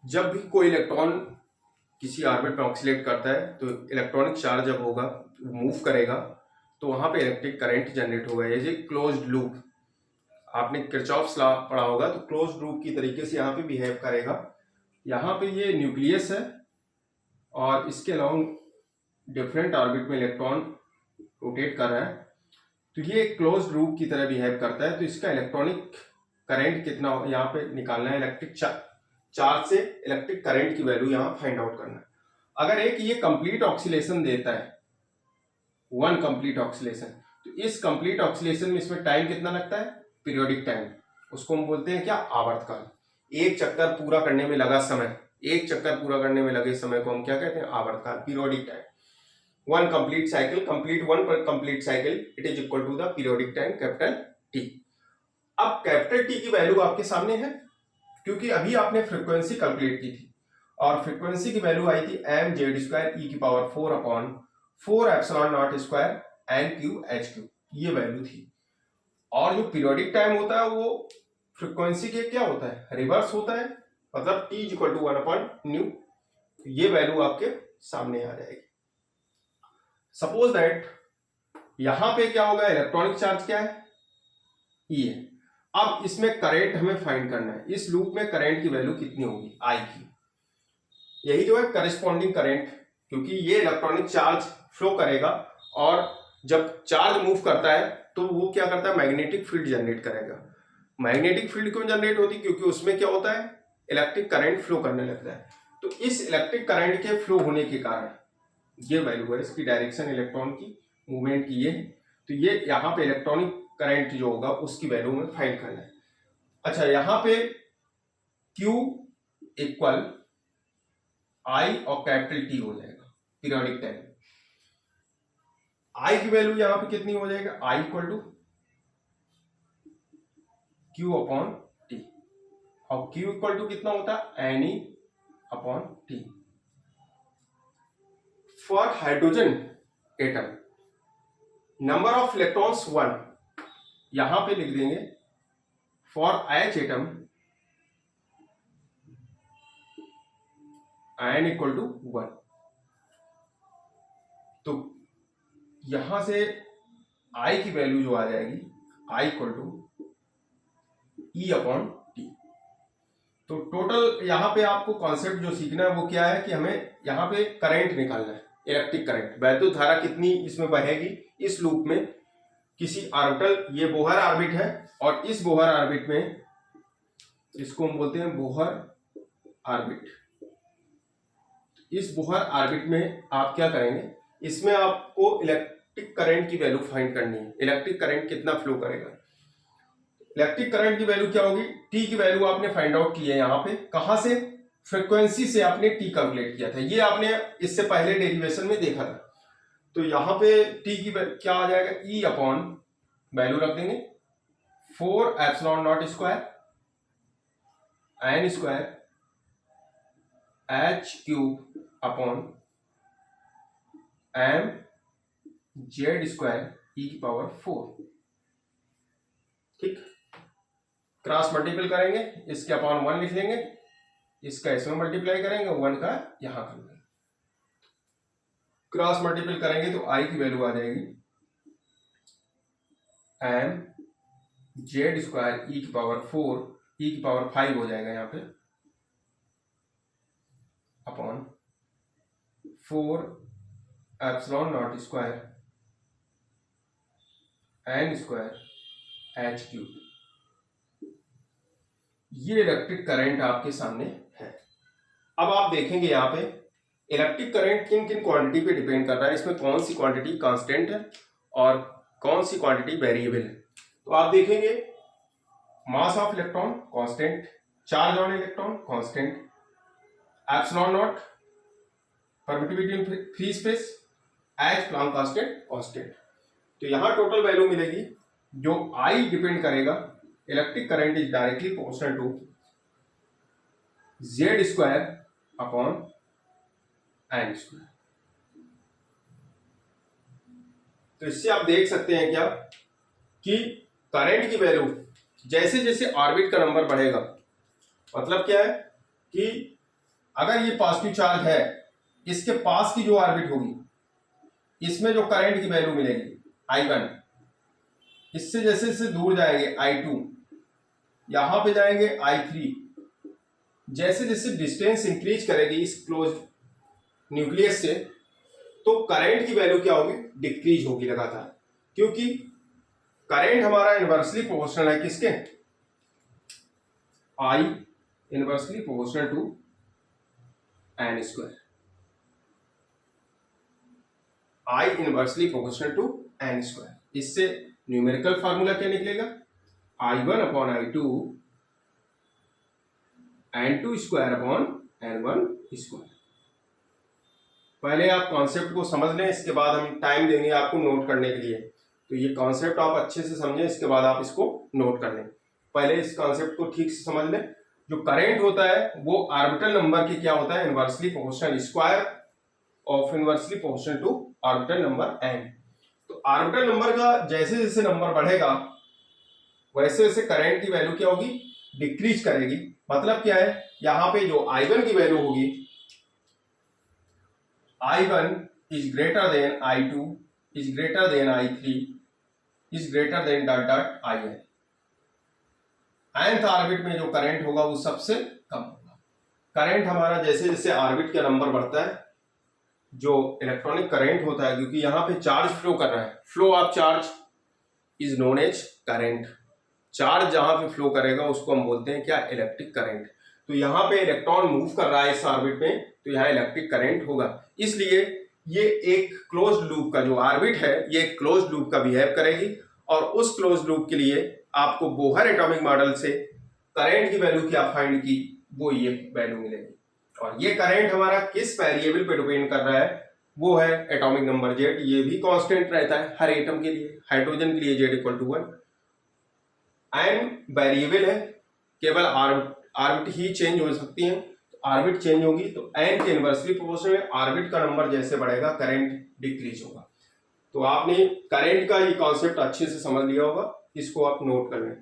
जब भी कोई इलेक्ट्रॉन किसी ऑर्बिट में ऑक्सीलेट करता है तो इलेक्ट्रॉनिक चार्ज जब होगा, मूव करेगा, तो वहां पे इलेक्ट्रिक करंट जनरेट होगा। ये क्लोज्ड लूप, आपने किरचॉफ्स लॉ पढ़ा होगा, तो क्लोज्ड लूप की तरीके से यहाँ पे बिहेव करेगा। यहाँ पे ये न्यूक्लियस है और इसके अलाउंग डिफरेंट ऑर्बिट में इलेक्ट्रॉन रोटेट कर रहा है, तो ये क्लोज्ड लूप की तरह बिहेव करता है। तो इसका इलेक्ट्रॉनिक करंट कितना यहाँ पे निकालना है, इलेक्ट्रिक चार्ज से इलेक्ट्रिक करंट की वैल्यू यहाँ फाइंड आउट करना है। अगर एक ये कंप्लीट ऑक्सीलेशन देता है, वन कंप्लीट ऑक्सीलेशन, तो इस कंप्लीट ऑक्सीलेशन में इसमें टाइम कितना लगता है, पीरियोडिक टाइम, उसको हम बोलते हैं क्या, आवर्तकाल। एक चक्कर पूरा करने में लगा समय, एक चक्कर पूरा करने में लगे समय को हम क्या कहते हैं, आवर्तकाल, periodic time. One complete cycle, complete one per complete cycle, it is equal to the periodic time capital T. अब कैपिटल टी की वैल्यू आपके सामने है, क्योंकि अभी आपने फ्रीक्वेंसी कैलकुलेट की थी और फ्रीक्वेंसी की वैल्यू आई थी एम जेड स्क्वायर ई की power 4 upon 4 epsilon not square n q h q, ये वैल्यू थी। और जो पीरियोडिक टाइम होता है वो फ्रीक्वेंसी के क्या होता है, रिवर्स होता है, मतलब T is equal to 1 upon nu. ये वैल्यू आपके सामने आ जाएगी। सपोज दैट यहां पे क्या होगा, इलेक्ट्रॉनिक चार्ज क्या है, ई है। अब इसमें करंट हमें फाइंड करना है, इस लूप में करंट की वैल्यू कितनी होगी, आई की, यही जो है करस्पॉन्डिंग करंट, क्योंकि ये इलेक्ट्रॉनिक चार्ज फ्लो करेगा और जब चार्ज मूव करता है तो वो क्या करता है, मैग्नेटिक फील्ड जनरेट करेगा। मैग्नेटिक फील्ड क्यों जनरेट होती, क्योंकि उसमें क्या होता है, इलेक्ट्रिक करंट फ्लो करने लगता है। तो इस इलेक्ट्रिक करंट के फ्लो होने के कारण ये वैल्यू है, इसकी डायरेक्शन इलेक्ट्रॉन की मूवमेंट की ये है। तो ये यहाँ पे इलेक्ट्रॉनिक करंट जो होगा उसकी वैल्यू में फाइंड करना है। अच्छा, यहाँ पे Q इक्वल आई और कैपिटल टी हो जाएगा पीरियोडिक टाइम। आई की वैल्यू यहां पे कितनी हो जाएगा, I equal to Q upon T, और क्यू इक्वल टू कितना होता है, N E upon T. For hydrogen atom number of electrons 1, यहां पे लिख देंगे for H atom N equal to 1। तो यहां से आई की वैल्यू जो आ जाएगी, I equal to E upon T. तो टोटल यहां पे आपको कॉन्सेप्ट जो सीखना है वो क्या है कि हमें यहां पे करंट निकालना है, इलेक्ट्रिक करंट, वैद्युत धारा कितनी इसमें बहेगी इस लूप में, किसी ऑर्बिटल, ये बोहर ऑर्बिट है और इस बोहर ऑर्बिट में, इसको हम बोलते हैं बोहर ऑर्बिट। इस बोहर ऑर्बिट में आप क्या करेंगे, इसमें आपको इलेक्ट्रिक करंट की वैल्यू फाइंड करनी है, इलेक्ट्रिक करंट कितना फ्लो करेगा। इलेक्ट्रिक करंट की वैल्यू क्या होगी, टी की वैल्यू आपने फाइंड आउट की है यहाँ पे, कहां से, फ्रीक्वेंसी से आपने टी कैलकुलेट किया था, ये आपने इससे पहले डेरिवेशन में देखा था। तो यहाँ पे टी की क्या आ जाएगा, ई अपॉन वैल्यू रख देंगे 4 epsilon not square N square H cube upon M Z square ई की पावर 4। ठीक, क्रॉस मल्टीपल करेंगे, इसके अपॉन 1 लिख लेंगे, इसका इसमें मल्टीप्लाई करेंगे, 1 का यहां कर देंगे, क्रॉस मल्टीपल करेंगे तो आई की वैल्यू आ जाएगी एम जेड स्क्वायर ई की पावर 4 ई की पावर 5 हो जाएगा यहाँ पे, upon 4 epsilon not square N square H cube. ये इलेक्ट्रिक करंट आपके सामने है। अब आप देखेंगे यहाँ पे इलेक्ट्रिक करंट किन किन क्वांटिटी पे डिपेंड कर रहा है, इसमें कौन सी क्वांटिटी कांस्टेंट है और कौन सी क्वांटिटी वेरिएबल है। तो आप देखेंगे mass of electron constant, charge on electron constant, epsilon naught permittivity in free space, h Planck constant constant. तो यहाँ टोटल वैल्यू मिलेगी, जो आई डिपेंड करेगा, electric current is directly proportional to Z square upon n square. तो इससे आप देख सकते हैं क्या कि करंट की वैल्यू जैसे जैसे ऑर्बिट का नंबर बढ़ेगा, मतलब क्या है कि अगर ये पॉजिटिव चार्ज है, इसके पास की जो ऑर्बिट होगी इसमें जो करंट की वैल्यू मिलेगी I1, इससे जैसे जैसे दूर जाएंगे I2, यहां पे जाएंगे I3, जैसे जैसे डिस्टेंस इंक्रीज करेगी इस क्लोज न्यूक्लियस से, तो करंट की वैल्यू क्या होगी, डिक्रीज होगी लगातार, क्योंकि करंट हमारा इनवर्सली प्रोपोर्शनल है किसके, I inversely proportional to n square, I inversely proportional to n square. इससे न्यूमेरिकल फार्मूला क्या निकलेगा, I1 upon I2 n2 square upon n1 square. पहले आप कॉन्सेप्ट को समझ लें, इसके बाद हम टाइम देंगे आपको नोट करने के लिए। तो ये कॉन्सेप्ट आप अच्छे से समझें, इसके बाद आप इसको नोट कर लें। पहले इस कॉन्सेप्ट को ठीक से समझ लें। जो करंट होता है वो ऑर्बिटल नंबर के क्या होता है, inversely proportional, square of inversely proportional to orbital number n। तो ऑर्बिटल नंबर का जैसे जैसे नंबर बढ़ेगा वैसे वैसे करंट की वैल्यू क्या होगी, डिक्रीज करेगी। मतलब क्या है, यहाँ पे जो I1 की वैल्यू होगी, I1 is greater than I2 is greater than I3 is greater than dot dot IN। nth orbit में जो करंट होगा वो सबसे कम होगा। करंट हमारा जैसे जैसे ऑर्बिट का नंबर बढ़ता है, जो इलेक्ट्रॉनिक करंट होता है, क्योंकि यहाँ पे चार्ज फ्लो कर रहा है, flow of charge is known as current. Charge जहां पे फ्लो करेगा उसको हम बोलते हैं क्या, इलेक्ट्रिक करंट। तो यहाँ पे इलेक्ट्रॉन मूव कर रहा है इस ऑर्बिट में, तो यहाँ इलेक्ट्रिक करंट होगा। इसलिए ये एक क्लोज लूप का जो ऑर्बिट है, ये एक क्लोज लूप का बिहेव करेगी, और उस क्लोज लूप के लिए आपको बोहर एटॉमिक मॉडल से करंट की वैल्यू क्या फाइंड की, वो ये वैल्यू मिलेगी। और ये करंट हमारा किस वेरिएबल पे डिपेंड कर रहा है, वो है एटॉमिक नंबर Z। ये भी कांस्टेंट रहता है हर एटम के लिए, हाइड्रोजन के लिए Z = 1। n वेरिएबल है, केवल ऑर्बिट ही चेंज हो सकती है। ऑर्बिट चेंज होगी तो n के इनवर्सली प्रोपोर्शनल में ऑर्बिट का नंबर जैसे बढ़ेगा करंट डिक्रीज होगा। तो आपने करंट का ये कॉन्सेप्ट अच्छे से समझ लिया होगा, इसको आप नोट कर लें।